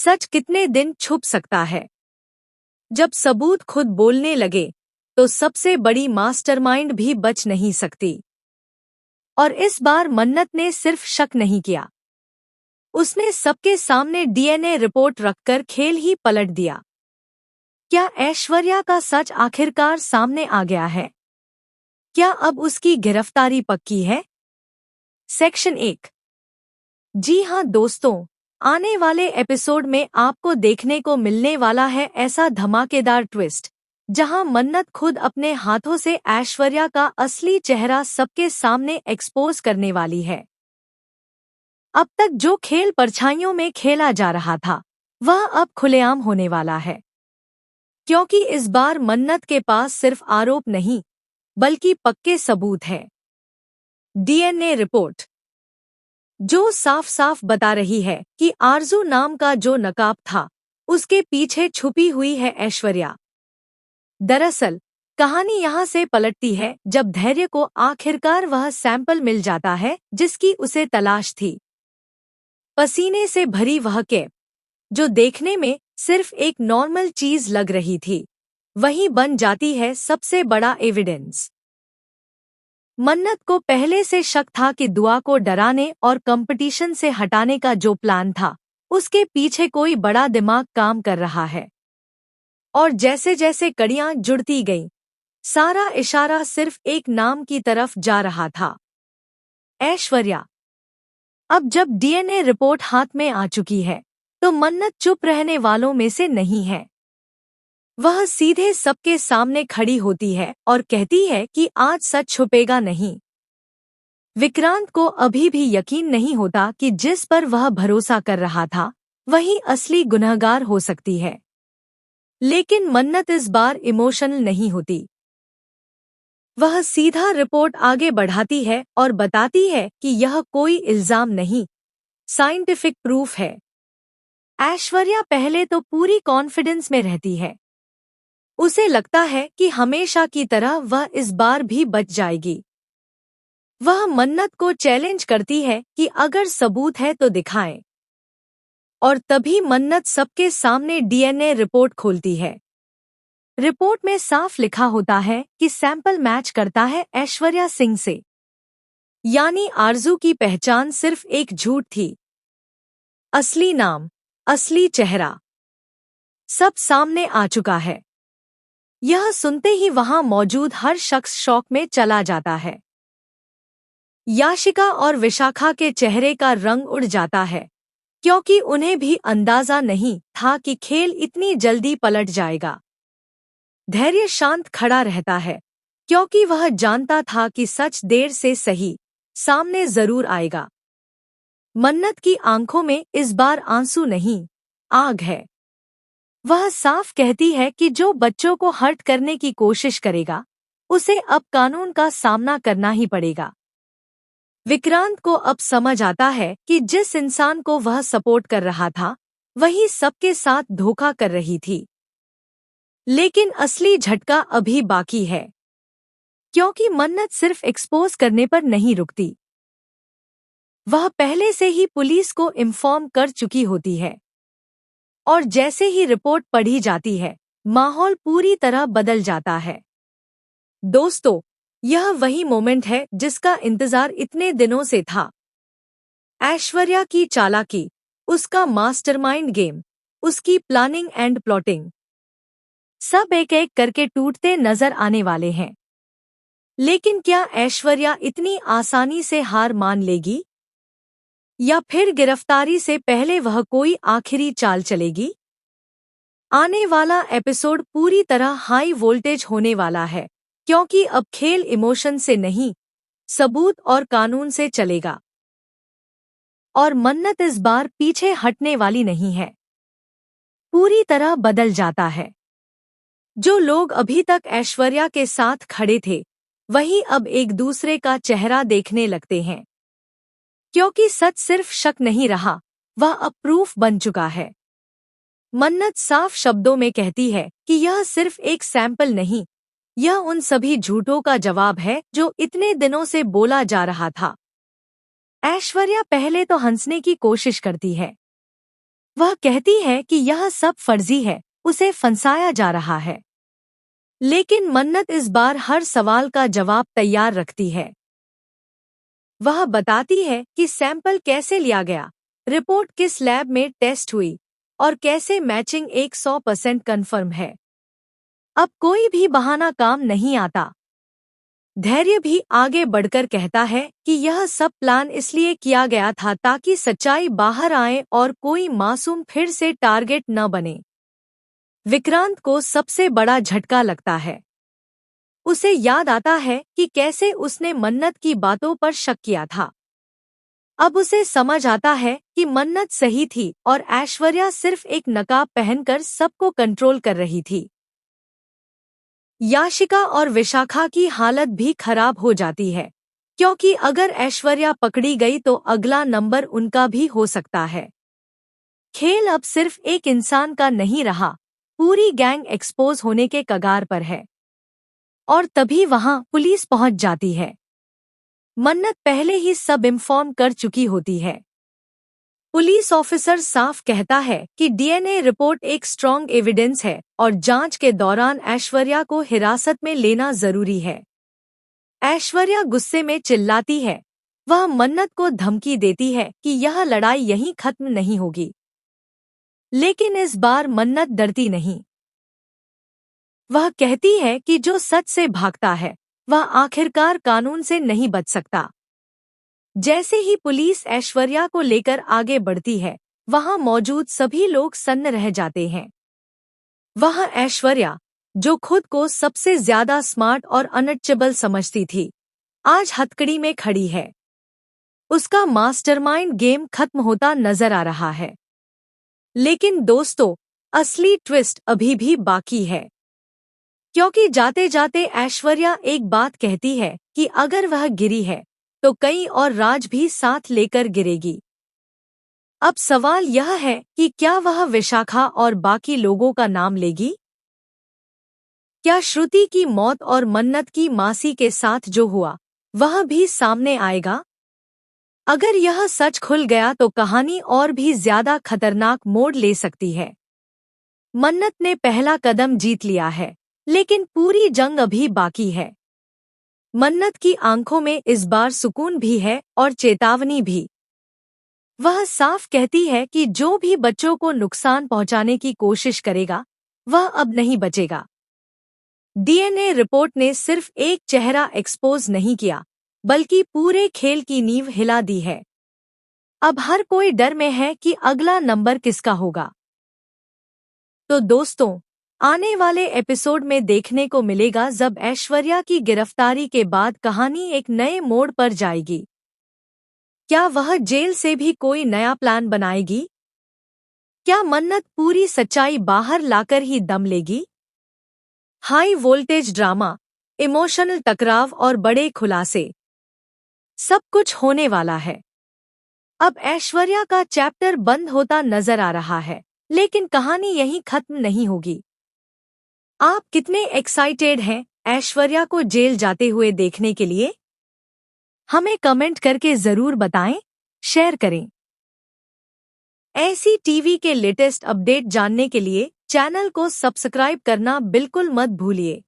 सच कितने दिन छुप सकता है? जब सबूत खुद बोलने लगे तो सबसे बड़ी मास्टरमाइंड भी बच नहीं सकती। और इस बार मन्नत ने सिर्फ शक नहीं किया, उसने सबके सामने डीएनए रिपोर्ट रखकर खेल ही पलट दिया। क्या ऐश्वर्या का सच आखिरकार सामने आ गया है? क्या अब उसकी गिरफ्तारी पक्की है? सेक्शन 1। जी हाँ दोस्तों, आने वाले एपिसोड में आपको देखने को मिलने वाला है ऐसा धमाकेदार ट्विस्ट, जहां मन्नत खुद अपने हाथों से ऐश्वर्या का असली चेहरा सबके सामने एक्सपोज करने वाली है। अब तक जो खेल परछाइयों में खेला जा रहा था, वह अब खुलेआम होने वाला है। क्योंकि इस बार मन्नत के पास सिर्फ आरोप नहीं, बल्कि पक्के सबूत हैं। डीएनए रिपोर्ट जो साफ साफ बता रही है कि आरजू नाम का जो नकाब था, उसके पीछे छुपी हुई है ऐश्वर्या। दरअसल कहानी यहाँ से पलटती है जब धैर्य को आखिरकार वह सैंपल मिल जाता है जिसकी उसे तलाश थी। पसीने से भरी वह कैप, जो देखने में सिर्फ एक नॉर्मल चीज लग रही थी, वही बन जाती है सबसे बड़ा एविडेंस। मन्नत को पहले से शक था कि दुआ को डराने और कंपटीशन से हटाने का जो प्लान था, उसके पीछे कोई बड़ा दिमाग काम कर रहा है। और जैसे जैसे कड़ियां जुड़ती गईं, सारा इशारा सिर्फ एक नाम की तरफ जा रहा था, ऐश्वर्या। अब जब डीएनए रिपोर्ट हाथ में आ चुकी है, तो मन्नत चुप रहने वालों में से नहीं है। वह सीधे सबके सामने खड़ी होती है और कहती है कि आज सच छुपेगा नहीं। विक्रांत को अभी भी यकीन नहीं होता कि जिस पर वह भरोसा कर रहा था, वही असली गुनहगार हो सकती है। लेकिन मन्नत इस बार इमोशनल नहीं होती। वह सीधा रिपोर्ट आगे बढ़ाती है और बताती है कि यह कोई इल्जाम नहीं, साइंटिफिक प्रूफ है। ऐश्वर्या पहले तो पूरी कॉन्फिडेंस में रहती है। उसे लगता है कि हमेशा की तरह वह इस बार भी बच जाएगी। वह मन्नत को चैलेंज करती है कि अगर सबूत है तो दिखाएं। और तभी मन्नत सबके सामने डीएनए रिपोर्ट खोलती है। रिपोर्ट में साफ लिखा होता है कि सैंपल मैच करता है ऐश्वर्या सिंह से। यानी आरजू की पहचान सिर्फ एक झूठ थी। असली नाम, असली चेहरा, सब सामने आ चुका है। यह सुनते ही वहां मौजूद हर शख्स शॉक में चला जाता है। याशिका और विशाखा के चेहरे का रंग उड़ जाता है, क्योंकि उन्हें भी अंदाजा नहीं था कि खेल इतनी जल्दी पलट जाएगा। धैर्य शांत खड़ा रहता है, क्योंकि वह जानता था कि सच देर से सही सामने जरूर आएगा। मन्नत की आंखों में इस बार आंसू नहीं, आग है। वह साफ कहती है कि जो बच्चों को हर्ट करने की कोशिश करेगा, उसे अब कानून का सामना करना ही पड़ेगा। विक्रांत को अब समझ आता है कि जिस इंसान को वह सपोर्ट कर रहा था, वही सबके साथ धोखा कर रही थी। लेकिन असली झटका अभी बाकी है, क्योंकि मन्नत सिर्फ एक्सपोज करने पर नहीं रुकती। वह पहले से ही पुलिस को इन्फॉर्म कर चुकी होती है। और जैसे ही रिपोर्ट पढ़ी जाती है, माहौल पूरी तरह बदल जाता है। दोस्तों, यह वही मोमेंट है जिसका इंतजार इतने दिनों से था। ऐश्वर्या की चालाकी, उसका मास्टरमाइंड गेम, उसकी प्लानिंग एंड प्लॉटिंग, सब एक एक करके टूटते नजर आने वाले हैं। लेकिन क्या ऐश्वर्या इतनी आसानी से हार मान लेगी? या फिर गिरफ्तारी से पहले वह कोई आखिरी चाल चलेगी? आने वाला एपिसोड पूरी तरह हाई वोल्टेज होने वाला है, क्योंकि अब खेल इमोशन से नहीं, सबूत और कानून से चलेगा। और मन्नत इस बार पीछे हटने वाली नहीं है, पूरी तरह बदल जाता है। जो लोग अभी तक ऐश्वर्या के साथ खड़े थे, वही अब एक दूसरे का चेहरा देखने लगते हैं। क्योंकि सच सिर्फ शक नहीं रहा, वह अब प्रूफ बन चुका है। मन्नत साफ शब्दों में कहती है कि यह सिर्फ एक सैंपल नहीं, यह उन सभी झूठों का जवाब है जो इतने दिनों से बोला जा रहा था। ऐश्वर्या पहले तो हंसने की कोशिश करती है। वह कहती है कि यह सब फर्जी है, उसे फंसाया जा रहा है। लेकिन मन्नत इस बार हर सवाल का जवाब तैयार रखती है। वह बताती है कि सैंपल कैसे लिया गया, रिपोर्ट किस लैब में टेस्ट हुई और कैसे मैचिंग 100% कन्फर्म है। अब कोई भी बहाना काम नहीं आता। धैर्य भी आगे बढ़कर कहता है कि यह सब प्लान इसलिए किया गया था ताकि सच्चाई बाहर आए और कोई मासूम फिर से टारगेट न बने। विक्रांत को सबसे बड़ा झटका लगता है। उसे याद आता है कि कैसे उसने मन्नत की बातों पर शक किया था। अब उसे समझ आता है कि मन्नत सही थी और ऐश्वर्या सिर्फ एक नकाब पहनकर सबको कंट्रोल कर रही थी। याशिका और विशाखा की हालत भी खराब हो जाती है, क्योंकि अगर ऐश्वर्या पकड़ी गई तो अगला नंबर उनका भी हो सकता है। खेल अब सिर्फ एक इंसान का नहीं रहा, पूरी गैंग एक्सपोज होने के कगार पर है। और तभी वहां पुलिस पहुंच जाती है। मन्नत पहले ही सब इन्फॉर्म कर चुकी होती है। पुलिस ऑफिसर साफ कहता है कि डीएनए रिपोर्ट एक स्ट्रॉन्ग एविडेंस है और जांच के दौरान ऐश्वर्या को हिरासत में लेना जरूरी है। ऐश्वर्या गुस्से में चिल्लाती है। वह मन्नत को धमकी देती है कि यह लड़ाई यहीं खत्म नहीं होगी। लेकिन इस बार मन्नत डरती नहीं। वह कहती है कि जो सच से भागता है वह आखिरकार कानून से नहीं बच सकता। जैसे ही पुलिस ऐश्वर्या को लेकर आगे बढ़ती है, वहां मौजूद सभी लोग सन्न रह जाते हैं। वह ऐश्वर्या, जो खुद को सबसे ज्यादा स्मार्ट और अनटचेबल समझती थी, आज हथकड़ी में खड़ी है। उसका मास्टरमाइंड गेम खत्म होता नजर आ रहा है। लेकिन दोस्तों, असली ट्विस्ट अभी भी बाकी है। क्योंकि जाते जाते ऐश्वर्या एक बात कहती है कि अगर वह गिरी है तो कई और राज भी साथ लेकर गिरेगी। अब सवाल यह है कि क्या वह विशाखा और बाकी लोगों का नाम लेगी? क्या श्रुति की मौत और मन्नत की मासी के साथ जो हुआ वह भी सामने आएगा? अगर यह सच खुल गया तो कहानी और भी ज्यादा खतरनाक मोड़ ले सकती है। मन्नत ने पहला कदम जीत लिया है, लेकिन पूरी जंग अभी बाकी है। मन्नत की आंखों में इस बार सुकून भी है और चेतावनी भी। वह साफ कहती है कि जो भी बच्चों को नुकसान पहुंचाने की कोशिश करेगा वह अब नहीं बचेगा। डीएनए रिपोर्ट ने सिर्फ एक चेहरा एक्सपोज नहीं किया, बल्कि पूरे खेल की नींव हिला दी है। अब हर कोई डर में है कि अगला नंबर किसका होगा। तो दोस्तों, आने वाले एपिसोड में देखने को मिलेगा जब ऐश्वर्या की गिरफ्तारी के बाद कहानी एक नए मोड़ पर जाएगी। क्या वह जेल से भी कोई नया प्लान बनाएगी? क्या मन्नत पूरी सच्चाई बाहर लाकर ही दम लेगी? हाई वोल्टेज ड्रामा, इमोशनल टकराव और बड़े खुलासे, सब कुछ होने वाला है। अब ऐश्वर्या का चैप्टर बंद होता नजर आ रहा है, लेकिन कहानी यहीं खत्म नहीं होगी। आप कितने एक्साइटेड हैं ऐश्वर्या को जेल जाते हुए देखने के लिए? हमें कमेंट करके जरूर बताएं, शेयर करें। ऐसी टीवी के लेटेस्ट अपडेट जानने के लिए चैनल को सब्सक्राइब करना बिल्कुल मत भूलिए।